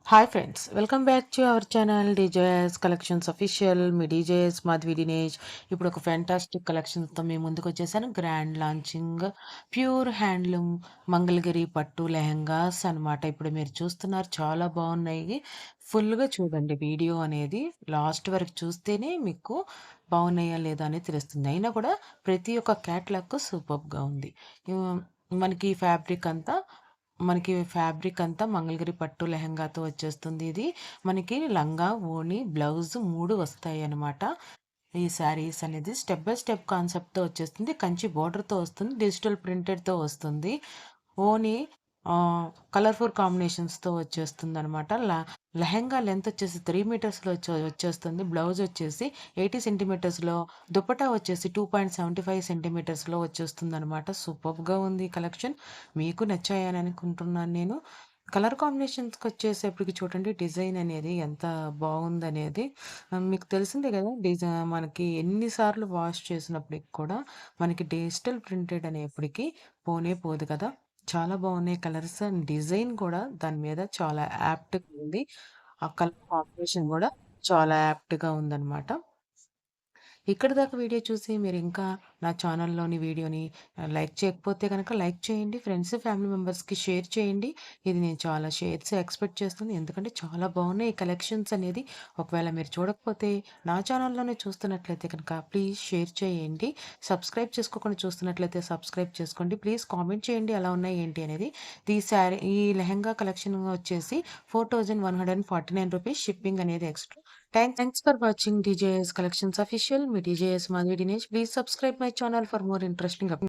Hi friends, welcome back to our channel DJS collections official. Me DJS Madhavi Dinesh. ఇప్పుడు ఒక fantastic కలెక్షన్స్తో మీ ముందుకు వచ్చేసాను. Grand launching pure handloom Mangalagiri పట్టు లెహెంగాస్ అనమాట. ఇప్పుడు మీరు చూస్తున్నారు, చాలా బాగున్నాయి. ఫుల్గా చూడండి వీడియో అనేది, లాస్ట్ వరకు చూస్తేనే మీకు బాగున్నాయా లేదా అనేది తెలుస్తుంది. అయినా కూడా ప్రతి ఒక్క క్యాట్లాగ్ సూపర్గా ఉంది. ఇవ్- మనకి ఫ్యాబ్రిక్ అంతా మంగళగిరి పట్టు లెహంగాతో వచ్చేస్తుంది. ఇది మనకి లంగా, ఓణి, బ్లౌజ్ 3 వస్తాయి అన్నమాట. ఈ శారీస్ అనేది స్టెప్ బై స్టెప్ కాన్సెప్ట్తో వచ్చేస్తుంది. కంచి బోర్డర్తో వస్తుంది, డిజిటల్ ప్రింటెడ్తో వస్తుంది. ఓని కలర్ఫుల్ కాంబినేషన్స్తో వచ్చేస్తుంది అనమాట. లెహంగా లెంత్ వచ్చేసి 3 మీటర్స్లో వచ్చేస్తుంది. బ్లౌజ్ వచ్చేసి 80 సెంటీమీటర్స్లో, దుపట్టా వచ్చేసి 2.75 సెంటీమీటర్స్లో వచ్చేస్తుంది అనమాట. సూపర్గా ఉంది కలెక్షన్. మీకు నచ్చాయని అనుకుంటున్నాను నేను. కలర్ కాంబినేషన్స్కి వచ్చేసేపటికి చూడండి, డిజైన్ అనేది ఎంత బాగుందనేది. మీకు తెలిసిందే కదా, మనకి ఎన్నిసార్లు వాష్ చేసినప్పటికి కూడా మనకి డిజిటల్ ప్రింటెడ్ అనేప్పటికీ పోనే పోదు కదా. చాలా బాగున్నాయి కలర్స్ అండ్ డిజైన్ కూడా దాని మీద చాలా యాప్ట్గా ఉంది. ఆ కలర్ కాంబినేషన్ కూడా చాలా యాప్ట్గా ఉందన్నమాట. ఇక్కడి దాకా వీడియో చూసి మీరు ఇంకా నా ఛానల్లోని వీడియోని లైక్ చేయకపోతే కనుక లైక్ చేయండి. ఫ్రెండ్స్, ఫ్యామిలీ మెంబర్స్కి షేర్ చేయండి. ఇది నేను చాలా షేర్స్ ఎక్స్పెక్ట్ చేస్తుంది, ఎందుకంటే చాలా బాగున్నాయి ఈ కలెక్షన్స్ అనేది. ఒకవేళ మీరు చూడకపోతే నా ఛానల్లోనే చూస్తున్నట్లయితే కనుక ప్లీజ్ షేర్ చేయండి. సబ్స్క్రైబ్ చేసుకోకుండా చూస్తున్నట్లయితే సబ్స్క్రైబ్ చేసుకోండి. ప్లీజ్ కామెంట్ చేయండి ఎలా ఉన్నాయి ఏంటి అనేది. ఈ లెహంగా కలెక్షన్ వచ్చేసి 4149 రూపీస్, షిప్పింగ్ అనేది extra. Thanks for watching DJS Collections Official. Me DJS Madhvi Dinesh. Please subscribe my channel for more interesting updates.